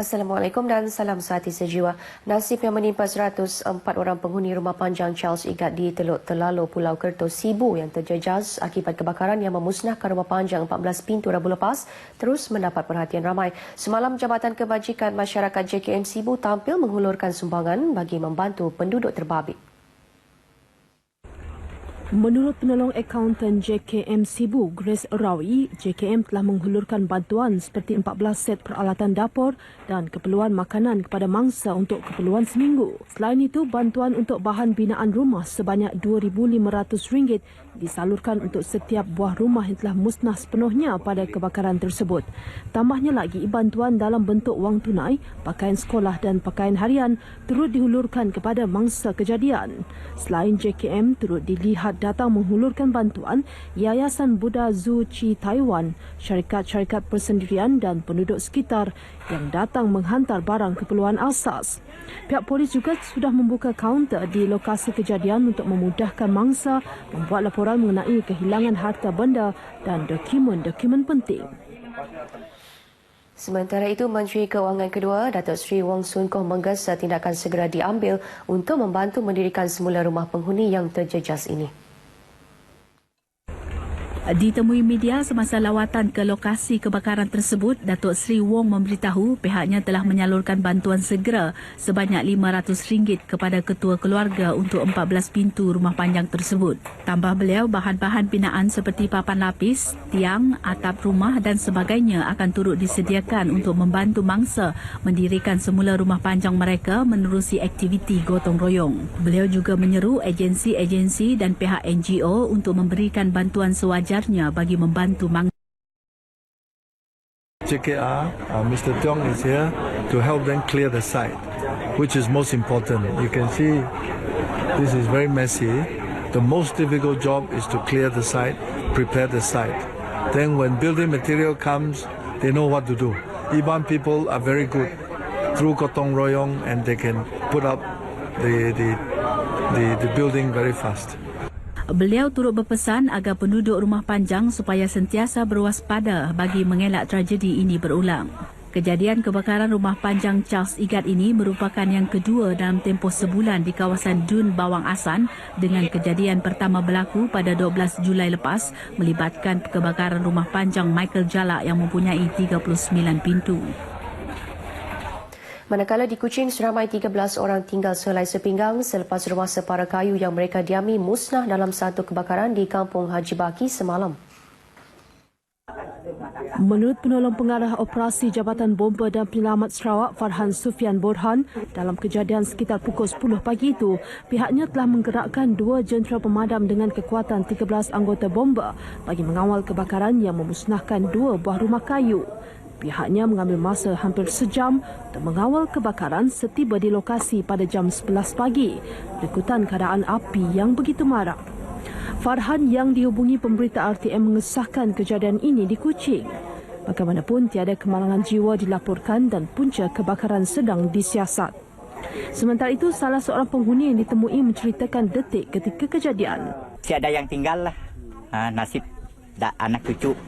Assalamualaikum dan salam sehati sejiwa. Nasib yang menimpa 104 orang penghuni rumah panjang Charles Igat di Teluk Telalo Pulau Kerto Sibu yang terjejas akibat kebakaran yang memusnahkan rumah panjang 14 pintu Rabu lepas terus mendapat perhatian ramai. Semalam Jabatan Kebajikan Masyarakat JKM Sibu tampil menghulurkan sumbangan bagi membantu penduduk terbabit. Menurut penolong akauntan JKM Sibu, Grace Rawi, JKM telah menghulurkan bantuan seperti 14 set peralatan dapur dan keperluan makanan kepada mangsa untuk keperluan seminggu. Selain itu, bantuan untuk bahan binaan rumah sebanyak RM2,500 disalurkan untuk setiap buah rumah yang telah musnah sepenuhnya pada kebakaran tersebut. Tambahnya lagi, bantuan dalam bentuk wang tunai, pakaian sekolah dan pakaian harian turut dihulurkan kepada mangsa kejadian. Selain JKM turut dilihat datang menghulurkan bantuan Yayasan Buddha Zoo Chi Taiwan, syarikat-syarikat persendirian dan penduduk sekitar yang datang menghantar barang keperluan asas. Pihak polis juga sudah membuka kaunter di lokasi kejadian untuk memudahkan mangsa membuat laporan mengenai kehilangan harta benda dan dokumen-dokumen penting. Sementara itu, Menteri Keuangan kedua, Datuk Seri Wong Soon Koh menggesa tindakan segera diambil untuk membantu mendirikan semula rumah penghuni yang terjejas ini. Ditemui media semasa lawatan ke lokasi kebakaran tersebut, Datuk Seri Wong memberitahu pihaknya telah menyalurkan bantuan segera sebanyak RM500 kepada ketua keluarga untuk 14 pintu rumah panjang tersebut. Tambah beliau, bahan-bahan binaan seperti papan lapis, tiang, atap rumah dan sebagainya akan turut disediakan untuk membantu mangsa mendirikan semula rumah panjang mereka menerusi aktiviti gotong royong. Beliau juga menyeru agensi-agensi dan pihak NGO untuk memberikan bantuan sewajarnya bagi membantu mangsa. JKR, Mr. Tiong is here to help them clear the site, which is most important. You can see this is very messy. The most difficult job is to clear the site, prepare the site. Then when building material comes, they know what to do. Iban people are very good through gotong royong and they can put up the building very fast. Beliau turut berpesan agar penduduk rumah panjang supaya sentiasa berwaspada bagi mengelak tragedi ini berulang. Kejadian kebakaran rumah panjang Charles Igat ini merupakan yang kedua dalam tempoh sebulan di kawasan Dun Bawang Asan dengan kejadian pertama berlaku pada 12 Julai lepas melibatkan kebakaran rumah panjang Michael Jalak yang mempunyai 39 pintu. Manakala di Kuching, seramai 13 orang tinggal selai sepinggang selepas rumah separa kayu yang mereka diami musnah dalam satu kebakaran di Kampung Haji Baki semalam. Menurut penolong pengarah operasi Jabatan Bomba dan Penyelamat Sarawak Farhan Sufian Borhan, dalam kejadian sekitar pukul 10 pagi itu, pihaknya telah menggerakkan 2 jentera pemadam dengan kekuatan 13 anggota bomba bagi mengawal kebakaran yang memusnahkan 2 buah rumah kayu. Pihaknya mengambil masa hampir sejam untuk mengawal kebakaran setiba di lokasi pada jam 11 pagi berikutan keadaan api yang begitu marak. Farhan yang dihubungi pemberita RTM mengesahkan kejadian ini di Kuching. Bagaimanapun, tiada kemalangan jiwa dilaporkan dan punca kebakaran sedang disiasat. Sementara itu, salah seorang penghuni yang ditemui menceritakan detik ketika kejadian. Tiada yang tinggal lah. Nasib anak cucu.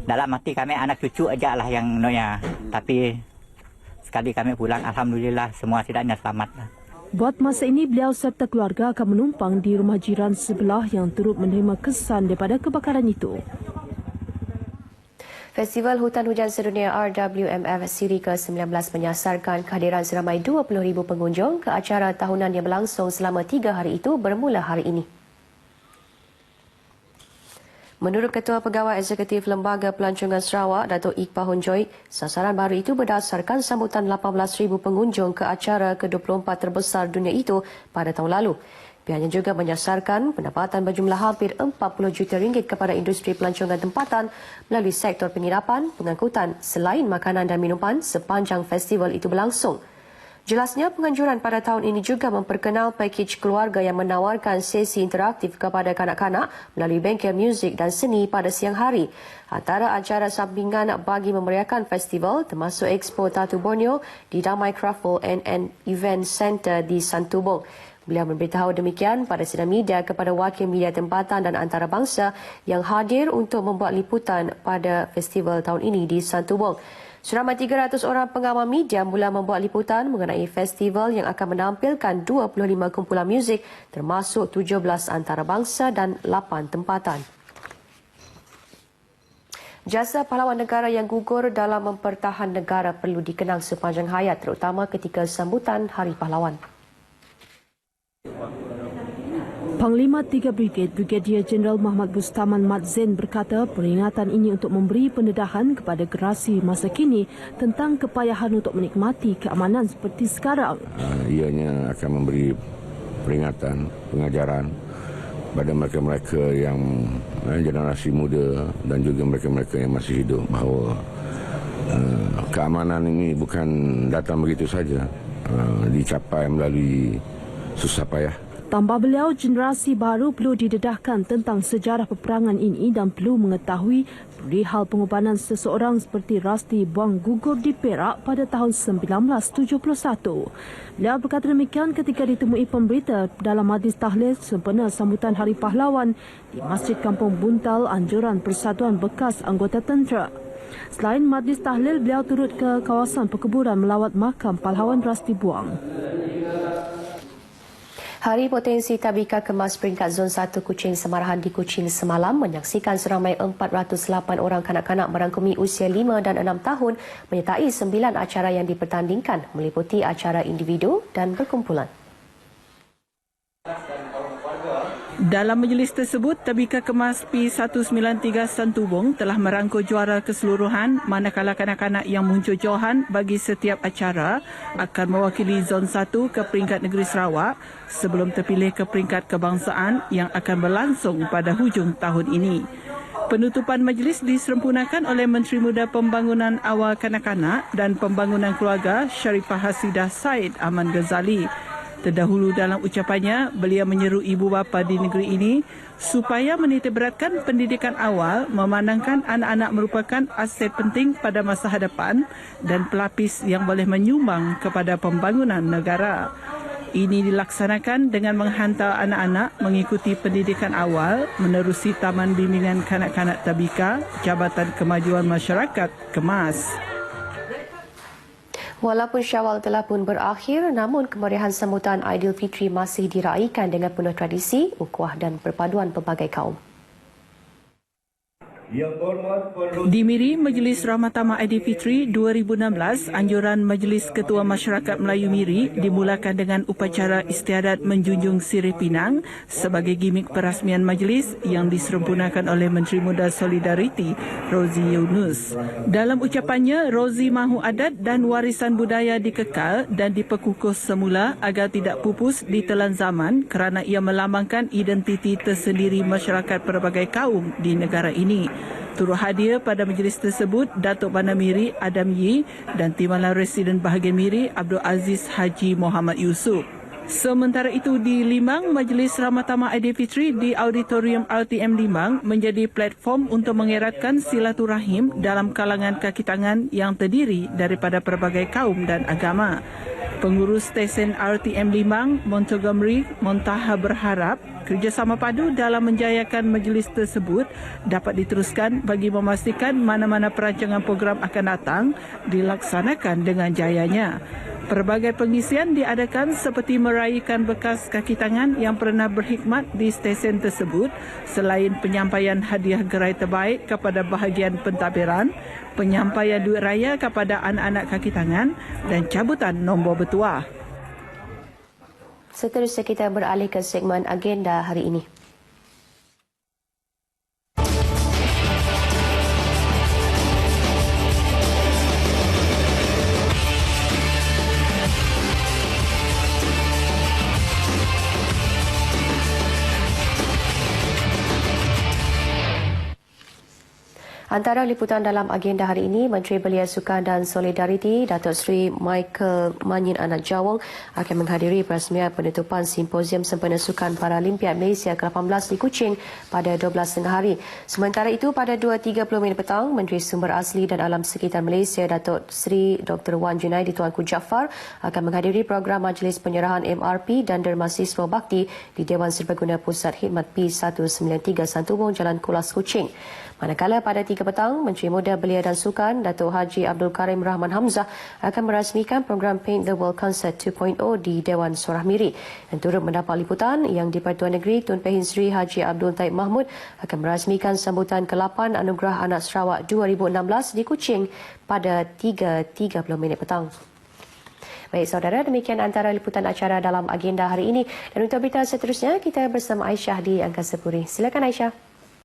Dalam hati kami anak cucu aja lah yang noya. Tapi sekali kami pulang, alhamdulillah semua tidaknya selamat. Buat masa ini, beliau serta keluarga akan menumpang di rumah jiran sebelah yang turut menerima kesan daripada kebakaran itu. Festival Hutan Hujan Sedunia RWMF Siri ke-19 menyasarkan kehadiran seramai 20,000 pengunjung ke acara tahunan yang berlangsung selama 3 hari itu bermula hari ini. Menurut Ketua Pegawai Eksekutif Lembaga Pelancongan Sarawak, Datuk Iqbal Honjoy, sasaran baru itu berdasarkan sambutan 18,000 pengunjung ke acara ke-24 terbesar dunia itu pada tahun lalu. Pihaknya juga menyasarkan pendapatan berjumlah hampir 40 juta ringgit kepada industri pelancongan tempatan melalui sektor penginapan, pengangkutan selain makanan dan minuman sepanjang festival itu berlangsung. Jelasnya, penganjuran pada tahun ini juga memperkenal pakej keluarga yang menawarkan sesi interaktif kepada kanak-kanak melalui bengkel muzik dan seni pada siang hari. Antara acara sampingan bagi memeriahkan festival termasuk Expo Tatu Borneo di Damai Craft and Event Centre di Santubong. Beliau memberitahu demikian pada sidang media kepada wakil media tempatan dan antarabangsa yang hadir untuk membuat liputan pada festival tahun ini di Santubong. Seramai 300 orang pengawal media mula membuat liputan mengenai festival yang akan menampilkan 25 kumpulan muzik termasuk 17 antarabangsa dan 8 tempatan. Jasa pahlawan negara yang gugur dalam mempertahan negara perlu dikenang sepanjang hayat, terutama ketika sambutan Hari Pahlawan. Panglima 3 Brigade, Brigadier Jeneral Muhammad Bustaman Mat Zain berkata peringatan ini untuk memberi pendedahan kepada generasi masa kini tentang kepayahan untuk menikmati keamanan seperti sekarang. Ianya akan memberi peringatan, pengajaran pada mereka-mereka yang generasi muda dan juga mereka-mereka yang masih hidup bahawa keamanan ini bukan datang begitu saja, dicapai melalui susah payah. Tambah beliau, generasi baru perlu didedahkan tentang sejarah peperangan ini dan perlu mengetahui perihal pengorbanan seseorang seperti Rasti Buang gugur di Perak pada tahun 1971. Beliau berkata demikian ketika ditemui pemberita dalam majlis tahlil sempena sambutan Hari Pahlawan di Masjid Kampung Buntal, Anjuran Persatuan Bekas Anggota Tentera. Selain majlis tahlil, beliau turut ke kawasan perkuburan melawat makam pahlawan Rasti Buang. Hari Potensi Tabika Kemas peringkat Zon 1 Kuching Semarahan di Kuching semalam menyaksikan seramai 408 orang kanak-kanak merangkumi usia 5 dan 6 tahun menyertai 9 acara yang dipertandingkan meliputi acara individu dan berkumpulan. Dalam majlis tersebut, Tabika Kemas P193 Santubong telah merangkul juara keseluruhan manakala kanak-kanak yang menjojohan bagi setiap acara akan mewakili Zon 1 ke peringkat negeri Sarawak sebelum terpilih ke peringkat kebangsaan yang akan berlangsung pada hujung tahun ini. Penutupan majlis diserempunakan oleh Menteri Muda Pembangunan Awal Kanak-kanak dan Pembangunan Keluarga Sharifah Hasidah Said Aman Ghazali. Terdahulu dalam ucapannya, beliau menyeru ibu bapa di negeri ini supaya menitikberatkan pendidikan awal, memandangkan anak-anak merupakan aset penting pada masa hadapan dan pelapis yang boleh menyumbang kepada pembangunan negara. Ini dilaksanakan dengan menghantar anak-anak mengikuti pendidikan awal menerusi Taman Bimbingan Kanak-kanak Tabika, Jabatan Kemajuan Masyarakat, Kemas. Walaupun Syawal telah pun berakhir, namun kemeriahan sambutan Aidilfitri masih diraikan dengan penuh tradisi, ukhuwah dan perpaduan pelbagai kaum. Di Miri, Majlis Rahmatama Aidilfitri 2016, anjuran Majlis Ketua Masyarakat Melayu Miri dimulakan dengan upacara istiadat menjunjung sirih pinang sebagai gimik perasmian majlis yang diserempunakan oleh Menteri Muda Solidariti, Rozi Yunus. Dalam ucapannya, Rozi mahu adat dan warisan budaya dikekal dan diperkukuh semula agar tidak pupus ditelan zaman kerana ia melambangkan identiti tersendiri masyarakat pelbagai kaum di negara ini. Turut hadir pada majlis tersebut Datuk Bandar Miri Adam Yi dan Timbalan Residen Bahagian Miri Abdul Aziz Haji Muhammad Yusof. Sementara itu di Limang, Majlis Rahmatama Aidilfitri di Auditorium RTM Limang menjadi platform untuk mengeratkan silaturahim dalam kalangan kaki tangan yang terdiri daripada pelbagai kaum dan agama. Pengurus stesen RTM Limang, Montgomery Montaha berharap kerjasama padu dalam menjayakan majlis tersebut dapat diteruskan bagi memastikan mana-mana perancangan program akan datang dilaksanakan dengan jayanya. Pelbagai pengisian diadakan seperti meraihkan bekas kaki tangan yang pernah berkhidmat di stesen tersebut selain penyampaian hadiah gerai terbaik kepada bahagian pentadbiran, penyampaian duit raya kepada anak-anak kaki tangan dan cabutan nombor bertuah. Seterusnya kita beralih ke segmen agenda hari ini. Antara liputan dalam agenda hari ini, Menteri Belia Sukan dan Solidariti Datuk Seri Michael Manyin Anak Jawong akan menghadiri perasmian penutupan Simposium Sempena Sukan Paralimpiad Malaysia ke-18 di Kuching pada 12 tengah hari. Sementara itu, pada 2.30 petang, Menteri Sumber Asli dan Alam Sekitar Malaysia Datuk Seri Dr. Wan Junaidi Tuanku Jaafar akan menghadiri program Majlis Penyerahan MRP dan Derma Siswa Bakti di Dewan Serbaguna Pusat Khidmat P193 Santubong Jalan Kulas Kuching. Manakala pada 3 3 petang, Menteri Muda Belia dan Sukan Datuk Haji Abdul Karim Rahman Hamzah akan merasmikan program Paint the World Concert 2.0 di Dewan Sorah Miri. Dan turut mendapat liputan yang di-Pertuan Negeri Tun Pehin Sri Haji Abdul Taib Mahmud akan merasmikan sambutan ke-8 Anugerah Anak Sarawak 2016 di Kuching pada 3.30 petang. Baik saudara, demikian antara liputan acara dalam agenda hari ini. Dan untuk berita seterusnya, kita bersama Aisyah di Angkasa Puri. Silakan Aisyah.